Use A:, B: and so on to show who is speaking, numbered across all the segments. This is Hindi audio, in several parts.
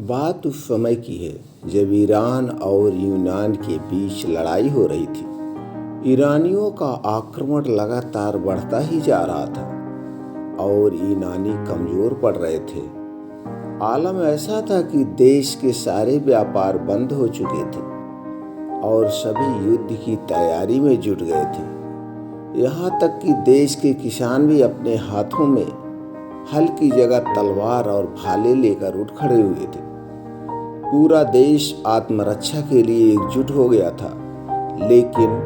A: बात उस समय की है जब ईरान और यूनान के बीच लड़ाई हो रही थी। ईरानियों का आक्रमण लगातार बढ़ता ही जा रहा था और यूनानी कमजोर पड़ रहे थे। आलम ऐसा था कि देश के सारे व्यापार बंद हो चुके थे और सभी युद्ध की तैयारी में जुट गए थे। यहाँ तक कि देश के किसान भी अपने हाथों में हल की जगह तलवार और भाले लेकर उठ खड़े हुए थे। पूरा देश आत्मरक्षा के लिए एकजुट हो गया था, लेकिन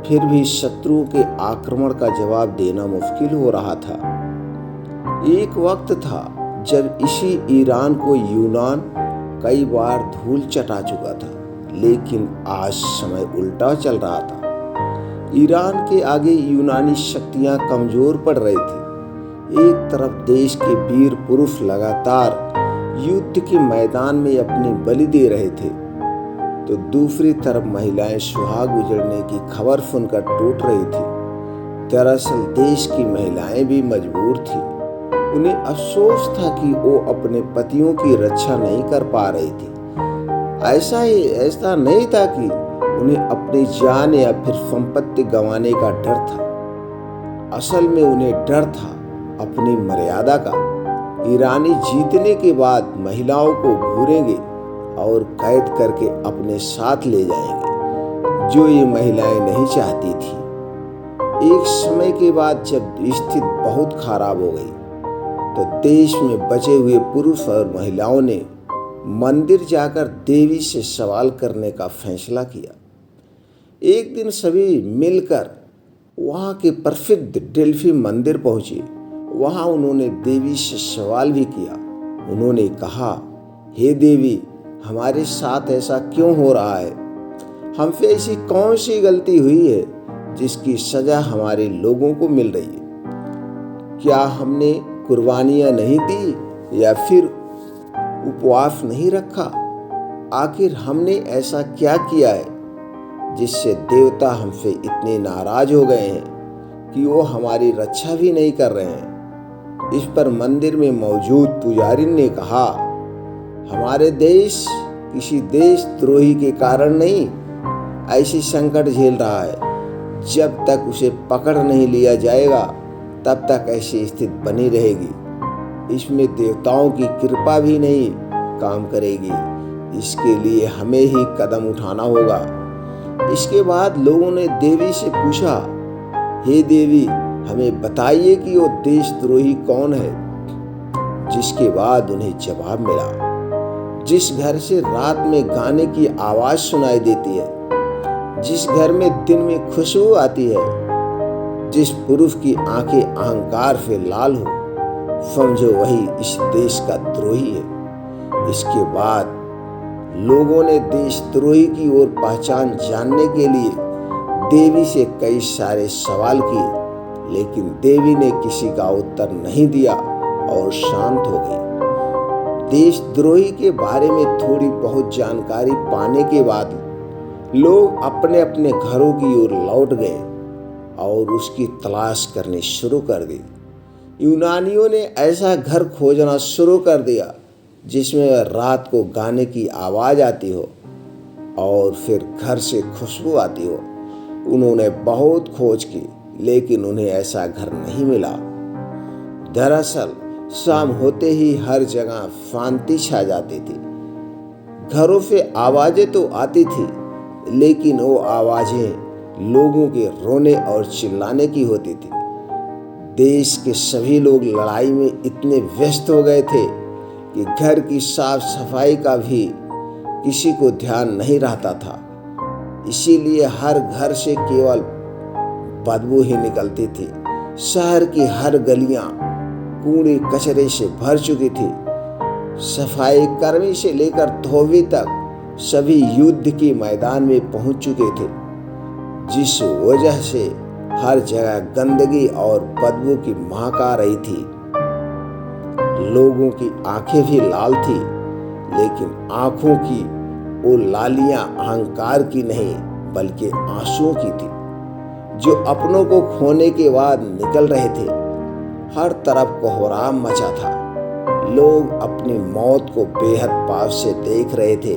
A: फिर भी शत्रुओं के आक्रमण का जवाब देना मुश्किल हो रहा था। एक वक्त था जब इसी ईरान को यूनान कई बार धूल चटा चुका था, लेकिन आज समय उल्टा चल रहा था। ईरान के आगे यूनानी शक्तियां कमजोर पड़ रही थी। एक तरफ देश के वीर पुरुष लगातार युद्ध के मैदान में अपनी बलि दे रहे थे, तो दूसरी तरफ महिलाएं सुहाग उजड़ने की खबर सुनकर टूट रही थी। दरअसल देश की महिलाएं भी मजबूर थी। उन्हें अफसोस था कि वो अपने पतियों की रक्षा नहीं कर पा रही थी। ऐसा नहीं था कि उन्हें अपनी जान या फिर संपत्ति गंवाने का डर था। असल में उन्हें डर था अपनी मर्यादा का। ईरानी जीतने के बाद महिलाओं को घूरेंगे और कैद करके अपने साथ ले जाएंगे, जो ये महिलाएं नहीं चाहती थी। एक समय के बाद जब स्थिति बहुत खराब हो गई, तो देश में बचे हुए पुरुष और महिलाओं ने मंदिर जाकर देवी से सवाल करने का फैसला किया। एक दिन सभी मिलकर वहाँ के प्रसिद्ध डेल्फी मंदिर पहुँचे। वहाँ उन्होंने देवी से सवाल भी किया। उन्होंने कहा, हे देवी, हमारे साथ ऐसा क्यों हो रहा है? हमसे ऐसी कौन सी गलती हुई है जिसकी सजा हमारे लोगों को मिल रही है? क्या हमने कुर्बानियाँ नहीं दी या फिर उपवास नहीं रखा? आखिर हमने ऐसा क्या किया है जिससे देवता हमसे इतने नाराज हो गए हैं कि वो हमारी रक्षा भी नहीं कर रहे हैं? इस पर मंदिर में मौजूद पुजारी ने कहा, हमारे देश किसी देशद्रोही के कारण नहीं ऐसी संकट झेल रहा है। जब तक उसे पकड़ नहीं लिया जाएगा, तब तक ऐसी स्थिति बनी रहेगी। इसमें देवताओं की कृपा भी नहीं काम करेगी। इसके लिए हमें ही कदम उठाना होगा। इसके बाद लोगों ने देवी से पूछा, हे देवी, हमें बताइए कि वो देशद्रोही कौन है? जिसके बाद उन्हें जवाब मिला, जिस घर से रात में गाने की आवाज सुनाई देती है, जिस घर में दिन में खुशबू आती है, जिस पुरुष की आंखें अहंकार से लाल हो, समझो वही इस देश का द्रोही है। इसके बाद लोगों ने देशद्रोही की ओर पहचान जानने के लिए देवी से कई सारे सवाल किए, लेकिन देवी ने किसी का उत्तर नहीं दिया और शांत हो गई। देशद्रोही के बारे में थोड़ी बहुत जानकारी पाने के बाद लोग अपने अपने घरों की ओर लौट गए और उसकी तलाश करनी शुरू कर दी। यूनानियों ने ऐसा घर खोजना शुरू कर दिया जिसमें रात को गाने की आवाज आती हो और फिर घर से खुशबू आती हो। उन्होंने बहुत खोज की, लेकिन उन्हें ऐसा घर नहीं मिला। दरअसल शाम होते ही हर जगह शांति छा जाती थी। घरों से आवाजें तो आती थी, लेकिन वो आवाजें लोगों के रोने और चिल्लाने की होती थी। देश के सभी लोग लड़ाई में इतने व्यस्त हो गए थे कि घर की साफ सफाई का भी किसी को ध्यान नहीं रहता था। इसीलिए हर घर से केवल बदबू ही निकलती थी। शहर की हर गलियां कूड़े कचरे से भर चुकी थी। सफाई कर्मी से लेकर धोबी तक सभी युद्ध के मैदान में पहुंच चुके थे, जिस वजह से हर जगह गंदगी और बदबू की महक आ रही थी। लोगों की आंखें भी लाल थी, लेकिन आंखों की वो लालियां अहंकार की नहीं बल्कि आंसुओं की थी, जो अपनों को खोने के बाद निकल रहे थे। हर तरफ कोहराम मचा था, लोग अपनी मौत को बेहद पास से देख रहे थे।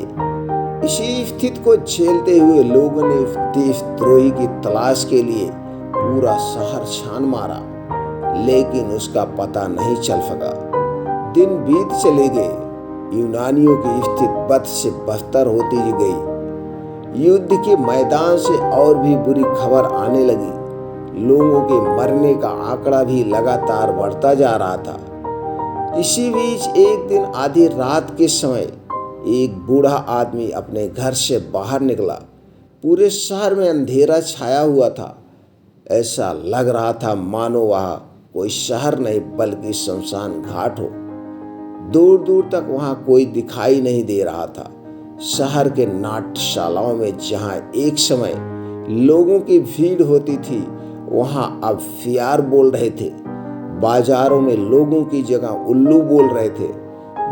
A: इसी स्थिति को झेलते हुए लोगों ने देशद्रोही की तलाश के लिए पूरा शहर छान मारा, लेकिन उसका पता नहीं चल सका। दिन बीत चले गए, यूनानियों की स्थिति बद से बदतर होती गई। युद्ध के मैदान से और भी बुरी खबर आने लगी। लोगों के मरने का आंकड़ा भी लगातार बढ़ता जा रहा था। इसी बीच एक दिन आधी रात के समय एक बूढ़ा आदमी अपने घर से बाहर निकला। पूरे शहर में अंधेरा छाया हुआ था। ऐसा लग रहा था मानो वह कोई शहर नहीं बल्कि शमशान घाट हो। दूर दूर तक वहां कोई दिखाई नहीं दे रहा था। शहर के नाट्यशालाओं में जहां एक समय लोगों की भीड़ होती थी, वहां अब फियार बोल रहे थे। बाजारों में लोगों की जगह उल्लू बोल रहे थे।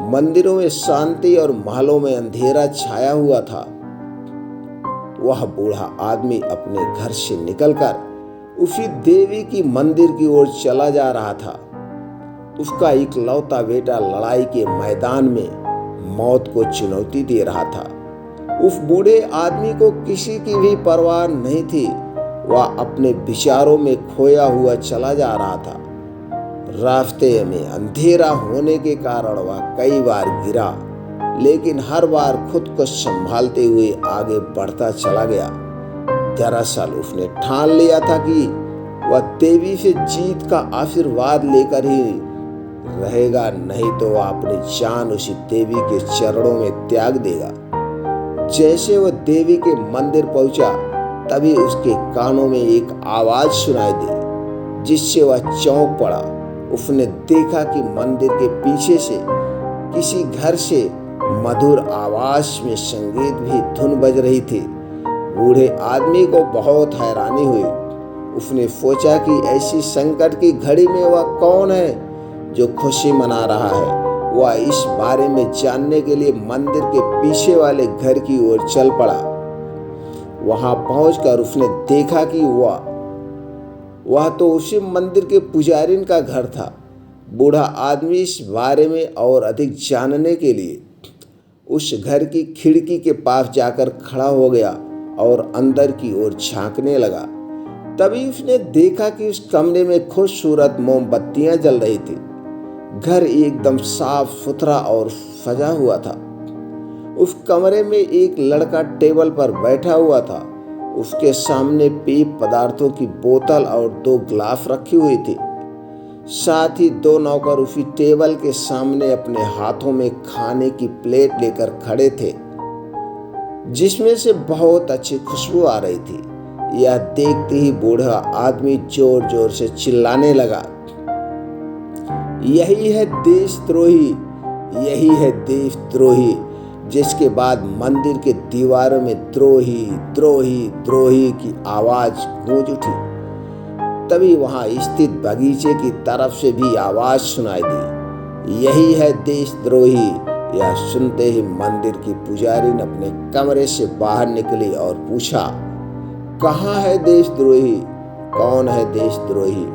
A: मंदिरों में शांति और महलों में अंधेरा छाया हुआ था। वह बूढ़ा आदमी अपने घर से निकलकर उसी देवी की मंदिर की ओर चला जा रहा था। उसका इकलौता बेटा लड़ाई के मैदान में मौत को चुनौती दे रहा था। उस बूढ़े आदमी को किसी की भी परवाह नहीं थी। वह अपने विचारों में खोया हुआ चला जा रहा था। रास्ते में अंधेरा होने के कारण वह कई बार गिरा, लेकिन हर बार खुद को संभालते हुए आगे बढ़ता चला गया। दरअसल उसने ठान लिया था कि वह देवी से जीत का आशीर्वाद लेकर ही रहेगा, नहीं तो वह अपनी जान उसी देवी के चरणों में त्याग देगा। जैसे वह देवी के मंदिर पहुंचा, तभी उसके कानों में एक आवाज सुनाई दी, जिससे वह चौंक पड़ा। उसने देखा कि मंदिर के पीछे से किसी घर से मधुर आवाज में संगीत भी धुन बज रही थी। बूढ़े आदमी को बहुत हैरानी हुई। उसने सोचा कि ऐसी संकट की घड़ी में वह कौन है जो खुशी मना रहा है। वह इस बारे में जानने के लिए मंदिर के पीछे वाले घर की ओर चल पड़ा। वहां पहुंचकर उसने देखा कि वह तो उसी मंदिर के पुजारी का घर था। बूढ़ा आदमी इस बारे में और अधिक जानने के लिए उस घर की खिड़की के पास जाकर खड़ा हो गया और अंदर की ओर झांकने लगा। तभी उसने देखा कि उस कमरे में खूबसूरत मोमबत्तियां जल रही थी। घर एकदम साफ सुथरा और सजा हुआ था। उस कमरे में एक लड़का टेबल पर बैठा हुआ था। उसके सामने पेय पदार्थों की बोतल और 2 गिलास रखी हुई थी। साथ ही 2 नौकर उसी टेबल के सामने अपने हाथों में खाने की प्लेट लेकर खड़े थे, जिसमें से बहुत अच्छी खुशबू आ रही थी। यह देखते ही बूढ़ा आदमी जोर जोर से चिल्लाने लगा, यही है देशद्रोही, यही है देशद्रोही। जिसके बाद मंदिर के दीवारों में द्रोही द्रोही द्रोही की आवाज गूंज उठी। तभी वहां स्थित बगीचे की तरफ से भी आवाज सुनाई दी, यही है देशद्रोही। यह सुनते ही मंदिर की पुजारी ने अपने कमरे से बाहर निकली और पूछा, कहाँ है देशद्रोही? कौन है देशद्रोही?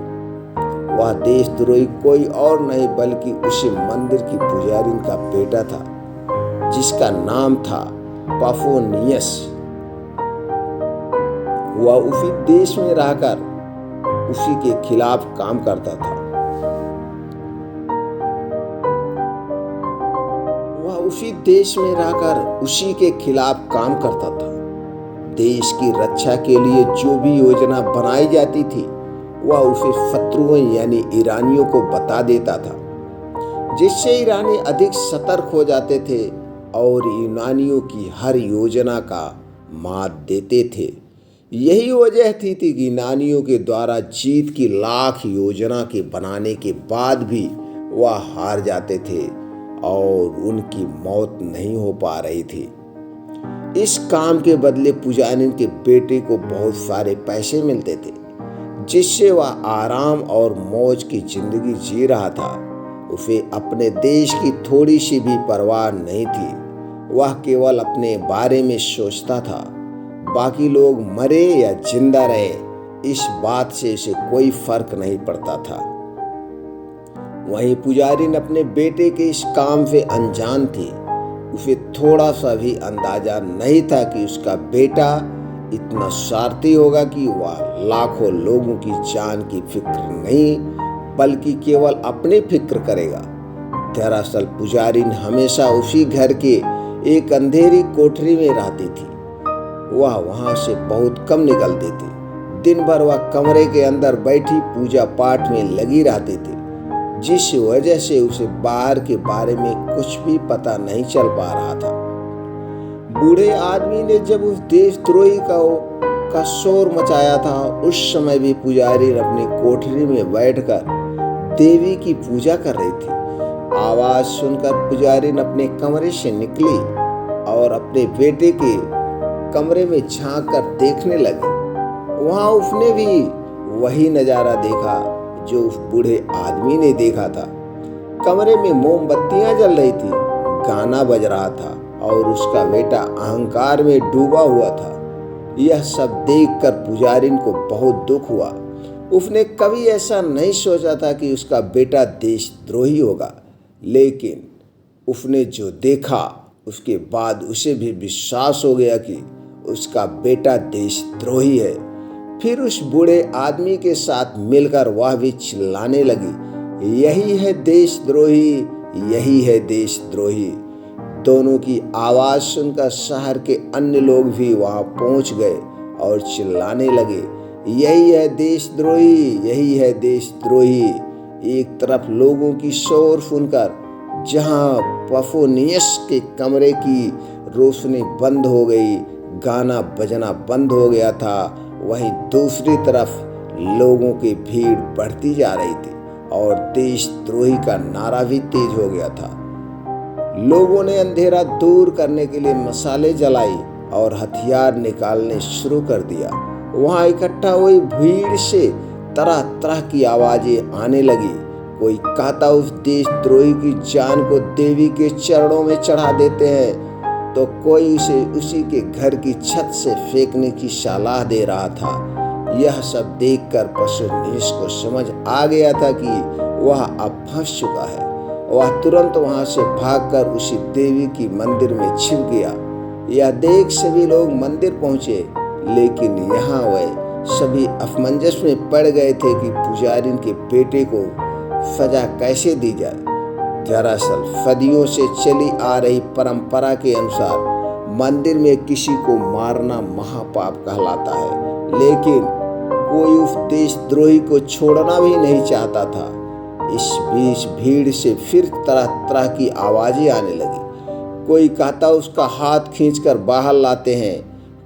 A: वह देशद्रोही कोई और नहीं बल्कि उसी मंदिर की पुजारी का बेटा था, जिसका नाम था पाफोनियस। वह उसी देश में रहकर उसी के खिलाफ काम करता था। वह उसी देश में रहकर उसी के खिलाफ काम करता था। देश की रक्षा के लिए जो भी योजना बनाई जाती थी, वह उसे शत्रुओं यानी ईरानियों को बता देता था, जिससे ईरानी अधिक सतर्क हो जाते थे और यूनानियों की हर योजना का मात देते थे। यही वजह थी कि यूनानियों के द्वारा जीत की लाख योजना के बनाने के बाद भी वह हार जाते थे और उनकी मौत नहीं हो पा रही थी। इस काम के बदले पुजारी के बेटे को बहुत सारे पैसे मिलते थे, जिससे वह आराम और मौज की जिंदगी जी रहा था। उसे अपने देश की थोड़ी सी भी परवाह नहीं थी। वह केवल अपने बारे में सोचता था। बाकी लोग मरे या जिंदा रहे, इस बात से उसे कोई फर्क नहीं पड़ता था। वहीं पुजारिन अपने बेटे के इस काम से अनजान थी। उसे थोड़ा सा भी अंदाजा नहीं था कि उसका बेटा इतना स्वार्थी होगा कि वह लाखों लोगों की जान की फिक्र नहीं बल्कि केवल अपनी फिक्र करेगा। दरअसल पुजारिन हमेशा उसी घर के एक अंधेरी कोठरी में रहती थी। वह वहां से बहुत कम निकलती थी। दिन भर वह कमरे के अंदर बैठी पूजा पाठ में लगी रहती थी, जिस वजह से उसे बाहर के बारे में कुछ भी पता नहीं चल पा रहा था। बूढ़े आदमी ने जब उस देशद्रोही का शोर मचाया था, उस समय भी पुजारी अपनी कोठरी में बैठकर देवी की पूजा कर रही थी। आवाज सुनकर पुजारी अपने कमरे से निकली और अपने बेटे के कमरे में झांक कर देखने लगी। वहां उसने भी वही नजारा देखा जो उस बूढ़े आदमी ने देखा था। कमरे में मोमबत्तियां जल रही थी, गाना बज रहा था और उसका बेटा अहंकार में डूबा हुआ था। यह सब देखकर पुजारिन को बहुत दुख हुआ। उसने कभी ऐसा नहीं सोचा था कि उसका बेटा देशद्रोही होगा, लेकिन उसने जो देखा उसके बाद उसे भी विश्वास हो गया कि उसका बेटा देशद्रोही है। फिर उस बूढ़े आदमी के साथ मिलकर वह भी चिल्लाने लगी, यही है देशद्रोही, यही है देशद्रोही। दोनों की आवाज सुनकर शहर के अन्य लोग भी वहां पहुंच गए और चिल्लाने लगे, यही है देशद्रोही, यही है देशद्रोही। एक तरफ लोगों की शोर सुनकर जहां पफोनियस के कमरे की रोशनी बंद हो गई, गाना बजना बंद हो गया था, वहीं दूसरी तरफ लोगों की भीड़ बढ़ती जा रही थी और देशद्रोही का नारा भी तेज हो गया था। लोगों ने अंधेरा दूर करने के लिए मशालें जलाई और हथियार निकालने शुरू कर दिया। वहां इकट्ठा हुई भीड़ से तरह तरह की आवाजें आने लगी। कोई कहता उस देशद्रोही की जान को देवी के चरणों में चढ़ा देते हैं, तो कोई उसे उसी के घर की छत से फेंकने की सलाह दे रहा था। यह सब देखकर पशुनीश को समझ आ गया था कि वह अब फंस चुका है। वह तुरंत वहां से भागकर उसी देवी की मंदिर में छिप गया। यह देख सभी लोग मंदिर पहुंचे, लेकिन यहाँ वह सभी असमंजस में पड़ गए थे कि पुजारी के बेटे को सजा कैसे दी जाए। दरअसल सदियों से चली आ रही परंपरा के अनुसार मंदिर में किसी को मारना महापाप कहलाता है, लेकिन कोई उस देशद्रोही को छोड़ना भी नहीं चाहता था। इस बीच भीड़ से फिर तरह तरह की आवाजें आने लगी। कोई कहता उसका हाथ खींचकर बाहर लाते हैं,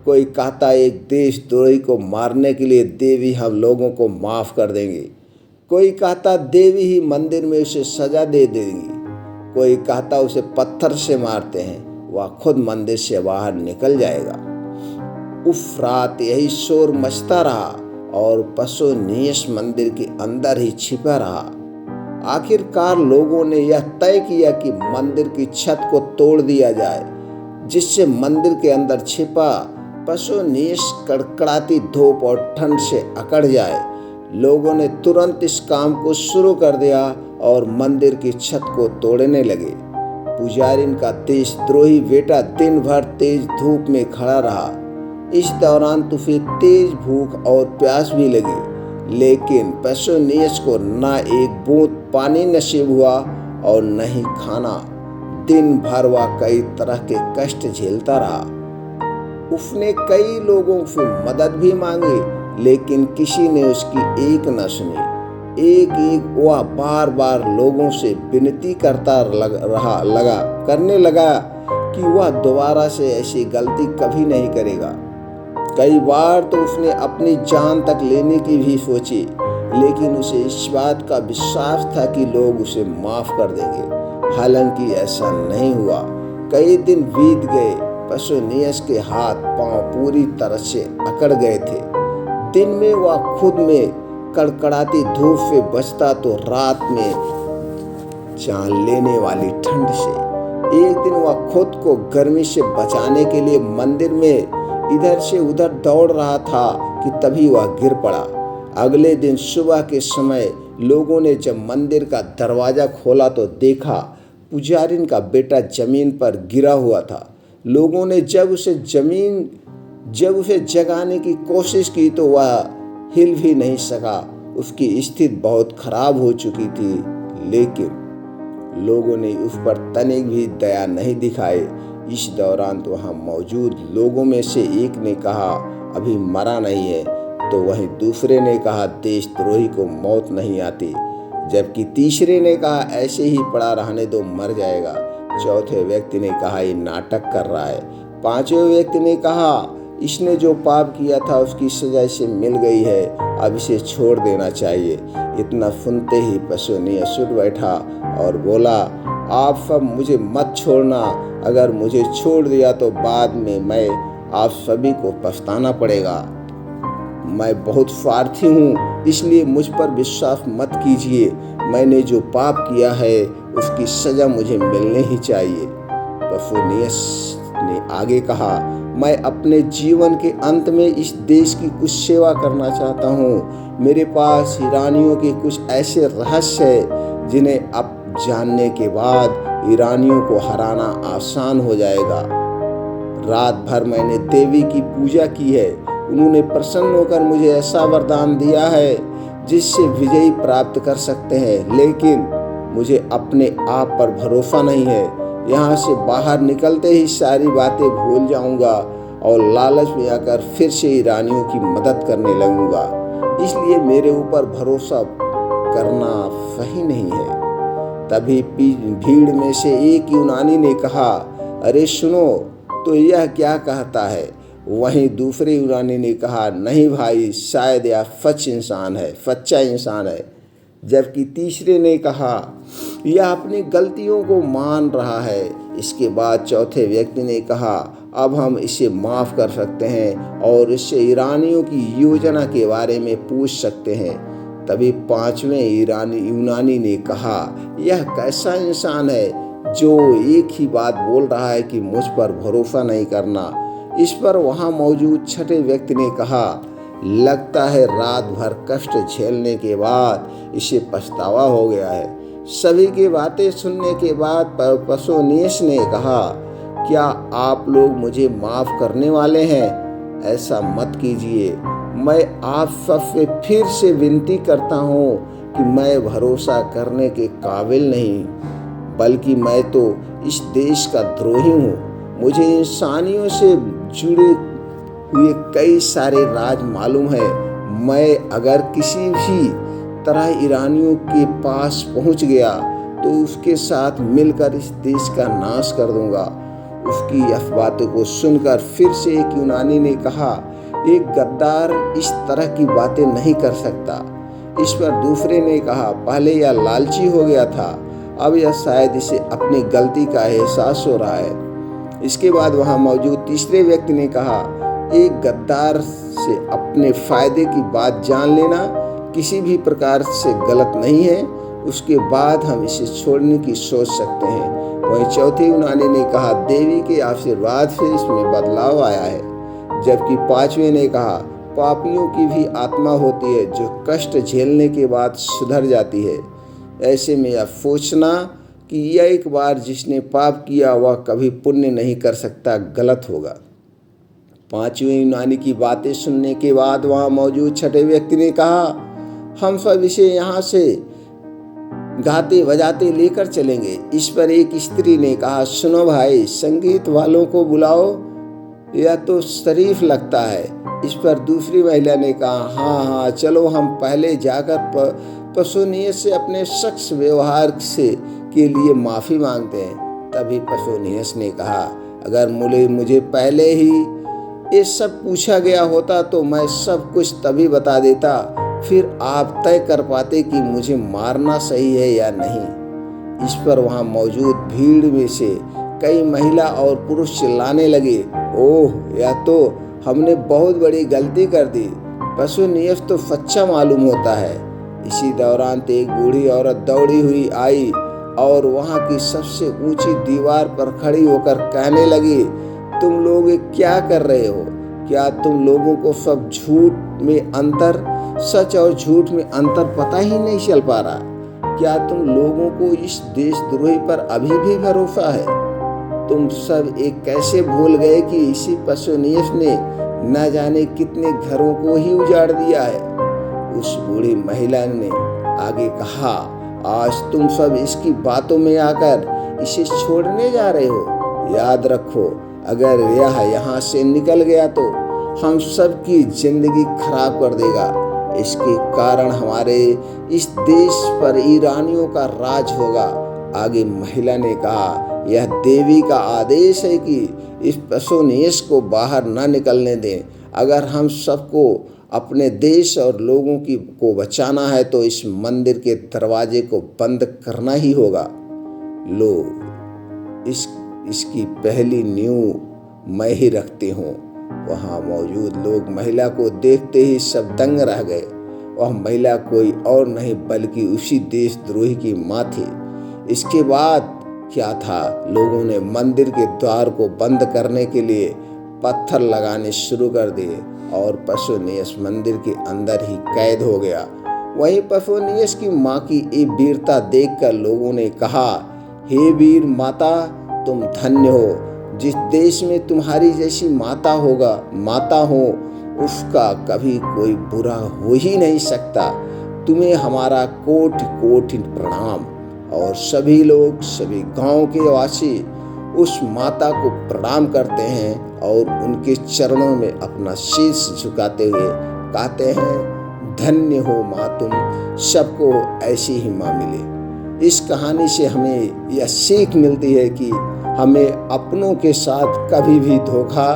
A: कोई कहता एक देशद्रोही को मारने के लिए देवी हम लोगों को माफ कर देंगे, कोई कहता देवी ही मंदिर में उसे सजा दे देगी, कोई कहता उसे पत्थर से मारते हैं, वह खुद मंदिर से बाहर निकल जाएगा। उस रात यही शोर मचता रहा और पशुनीश मंदिर के अंदर ही छिपा रहा। आखिरकार लोगों ने यह तय किया कि मंदिर की छत को तोड़ दिया जाए, जिससे मंदिर के अंदर छिपा पशुनीश कड़कड़ाती धूप और ठंड से अकड़ जाए। लोगों ने तुरंत इस काम को शुरू कर दिया और मंदिर की छत को तोड़ने लगे। पुजारिन का देशद्रोही बेटा दिन भर तेज धूप में खड़ा रहा। इस दौरान उसे तेज भूख और प्यास भी लगी, लेकिन पशुनीश को न एक बूंद पानी नसीब हुआ और न ही खाना। दिन भर वह कई तरह के कष्ट झेलता रहा। उसने कई लोगों से मदद भी मांगी, लेकिन किसी ने उसकी एक न सुनी। एक वह बार बार लोगों से विनती करने लगा कि वह दोबारा से ऐसी गलती कभी नहीं करेगा। कई बार तो उसने अपनी जान तक लेने की भी सोची, लेकिन उसे इस बात का विश्वास था कि लोग उसे माफ कर देंगे। हालांकि ऐसा नहीं हुआ। कई दिन बीत गए। पशुनीश के हाथ पांव पूरी तरह से अकड़ गए थे। दिन में वह खुद में कड़कड़ाती धूप से बचता, तो रात में जान लेने वाली ठंड से। एक दिन वह खुद को गर्मी से बचाने के लिए मंदिर में इधर से उधर दौड़ रहा था कि तभी वह गिर पड़ा। अगले दिन सुबह के समय लोगों ने जब मंदिर का दरवाज़ा खोला तो देखा पुजारिन का बेटा जमीन पर गिरा हुआ था। लोगों ने जब उसे जगाने की कोशिश की तो वह हिल भी नहीं सका। उसकी स्थिति बहुत खराब हो चुकी थी, लेकिन लोगों ने उस पर तनिक भी दया नहीं दिखाई। इस दौरान तो वहाँ मौजूद लोगों में से एक ने कहा, अभी मरा नहीं है, तो वहीं दूसरे ने कहा, देशद्रोही को मौत नहीं आती, जबकि तीसरे ने कहा, ऐसे ही पड़ा रहने दो, मर जाएगा। चौथे व्यक्ति ने कहा, ये नाटक कर रहा है। पांचवें व्यक्ति ने कहा, इसने जो पाप किया था उसकी सजा इसे मिल गई है, अब इसे छोड़ देना चाहिए। इतना सुनते ही पसोनियस उठ बैठा और बोला, आप सब मुझे मत छोड़ना। अगर मुझे छोड़ दिया तो बाद में मैं आप सभी को पछताना पड़ेगा। मैं बहुत स्वार्थी हूँ, इसलिए मुझ पर विश्वास मत कीजिए। मैंने जो पाप किया है उसकी सजा मुझे मिलनी ही चाहिए। पसोनियस ने आगे कहा, मैं अपने जीवन के अंत में इस देश की कुछ सेवा करना चाहता हूँ। मेरे पास ईरानियों के कुछ ऐसे रहस्य हैं जिन्हें अब जानने के बाद ईरानियों को हराना आसान हो जाएगा। रात भर मैंने देवी की पूजा की है। उन्होंने प्रसन्न होकर मुझे ऐसा वरदान दिया है जिससे विजयी प्राप्त कर सकते हैं, लेकिन मुझे अपने आप पर भरोसा नहीं है। यहाँ से बाहर निकलते ही सारी बातें भूल जाऊंगा और लालच में आकर फिर से ईरानियों की मदद करने लगूंगा। इसलिए मेरे ऊपर भरोसा करना सही नहीं है। तभी भीड़ में से एक यूनानी ने कहा, अरे सुनो, तो यह क्या कहता है? वहीं दूसरे यूनानी ने कहा, नहीं भाई, शायद यह सच्चा इंसान है। जबकि तीसरे ने कहा, यह अपनी गलतियों को मान रहा है। इसके बाद चौथे व्यक्ति ने कहा, अब हम इसे माफ़ कर सकते हैं और इससे ईरानियों की योजना के बारे में पूछ सकते हैं। तभी पांचवें यूनानी ने कहा, यह कैसा इंसान है जो एक ही बात बोल रहा है कि मुझ पर भरोसा नहीं करना। इस पर वहाँ मौजूद छठे व्यक्ति ने कहा, लगता है रात भर कष्ट झेलने के बाद इसे पछतावा हो गया है। सभी की बातें सुनने के बाद पसोनियस ने कहा, क्या आप लोग मुझे माफ़ करने वाले हैं? ऐसा मत कीजिए। मैं आप सबसे फिर से विनती करता हूँ कि मैं भरोसा करने के काबिल नहीं, बल्कि मैं तो इस देश का द्रोही हूँ। मुझे इंसानियों से जुड़े हुए कई सारे राज मालूम है। मैं अगर किसी भी तरह ईरानियों के पास पहुंच गया तो उसके साथ मिलकर इस देश का नाश कर दूंगा। उसकी यह बातों को सुनकर फिर से एक यूनानी ने कहा, एक गद्दार इस तरह की बातें नहीं कर सकता। इस पर दूसरे ने कहा, पहले यह लालची हो गया था, अब यह शायद इसे अपनी गलती का एहसास हो रहा है। इसके बाद वहाँ मौजूद तीसरे व्यक्ति ने कहा, एक गद्दार से अपने फायदे की बात जान लेना किसी भी प्रकार से गलत नहीं है। उसके बाद हम इसे छोड़ने की सोच सकते हैं। वहीं चौथे यूनानी ने कहा, देवी के आशीर्वाद से इसमें बदलाव आया है। जबकि पांचवें ने कहा, पापियों की भी आत्मा होती है जो कष्ट झेलने के बाद सुधर जाती है। ऐसे में यह सोचना कि यह एक बार जिसने पाप किया वह कभी पुण्य नहीं कर सकता गलत होगा। पांचवें यूनानी की बातें सुनने के बाद वहां मौजूद छठे व्यक्ति ने कहा, हम सब इसे यहाँ से गाते बजाते लेकर चलेंगे। इस पर एक स्त्री ने कहा, सुनो भाई, संगीत वालों को बुलाओ, यह तो शरीफ लगता है। इस पर दूसरी महिला ने कहा, हाँ, चलो हम पहले जाकर पसोनियस से अपने शख्स व्यवहार के लिए माफ़ी मांगते हैं। तभी पसोनियस ने कहा, अगर मुझे पहले ही ये सब पूछा गया होता तो मैं सब कुछ तभी बता देता, फिर आप तय कर पाते कि मुझे मारना सही है या नहीं। इस पर वहाँ मौजूद भीड़ में से कई महिला और पुरुष चिल्लाने लगे, ओह, यह तो हमने बहुत बड़ी गलती कर दी। पसोनियस तो सच्चा मालूम होता है। इसी दौरान एक बूढ़ी औरत दौड़ी हुई आई और वहाँ की सबसे ऊंची दीवार पर खड़ी होकर कहने लगी, तुम लोग क्या कर रहे हो? क्या तुम लोगों को सब झूठ में अंतर सच और झूठ में अंतर पता ही नहीं चल पा रहा। क्या तुम लोगों को इस देशद्रोही पर अभी भी भरोसा है? तुम सब एक कैसे भूल गए कि इसी पेट्रोनियस ने न जाने कितने घरों को ही उजाड़ दिया है। उस बूढ़ी महिला ने आगे कहा, आज तुम सब इसकी बातों में आकर इसे छोड़ने जा रहे हो। याद रखो, अगर यह यहाँ से निकल गया तो हम सब की जिंदगी खराब कर देगा। इसके कारण हमारे इस देश पर ईरानियों का राज होगा। आगे महिला ने कहा, यह देवी का आदेश है कि इस पेट्रोनियस को बाहर न निकलने दें। अगर हम सबको अपने देश और लोगों को बचाना है तो इस मंदिर के दरवाजे को बंद करना ही होगा। लो, इसकी पहली नींव मैं ही रखती हूँ। वहाँ मौजूद लोग महिला को देखते ही सब दंग रह गए। वह महिला कोई और नहीं बल्कि उसी देशद्रोही की माँ थी। इसके बाद क्या था, लोगों ने मंदिर के द्वार को बंद करने के लिए पत्थर लगाने शुरू कर दिए और पेट्रोनियस मंदिर के अंदर ही कैद हो गया। वहीं पेट्रोनियस की माँ की ये वीरता देखकर लोगों ने कहा, हे वीर माता, तुम धन्य हो। जिस देश में तुम्हारी जैसी माता हो उसका कभी कोई बुरा हो ही नहीं सकता। तुम्हें हमारा कोटि कोटि प्रणाम। और सभी लोग, सभी गांव के वासी उस माता को प्रणाम करते हैं और उनके चरणों में अपना शीश झुकाते हुए कहते हैं, धन्य हो माँ, तुम सबको ऐसी ही माँ मिले। इस कहानी से हमें यह सीख मिलती है कि हमें अपनों के साथ कभी भी धोखा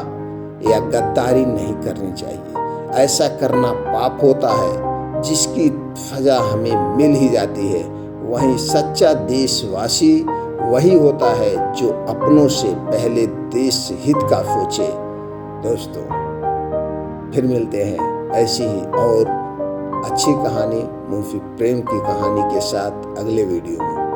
A: या गद्दारी नहीं करनी चाहिए। ऐसा करना पाप होता है जिसकी सजा हमें मिल ही जाती है। वहीं सच्चा देशवासी वही होता है जो अपनों से पहले देश हित का सोचे। दोस्तों, फिर मिलते हैं ऐसी ही और अच्छी कहानी, मुंशी प्रेम की कहानी के साथ अगले वीडियो में।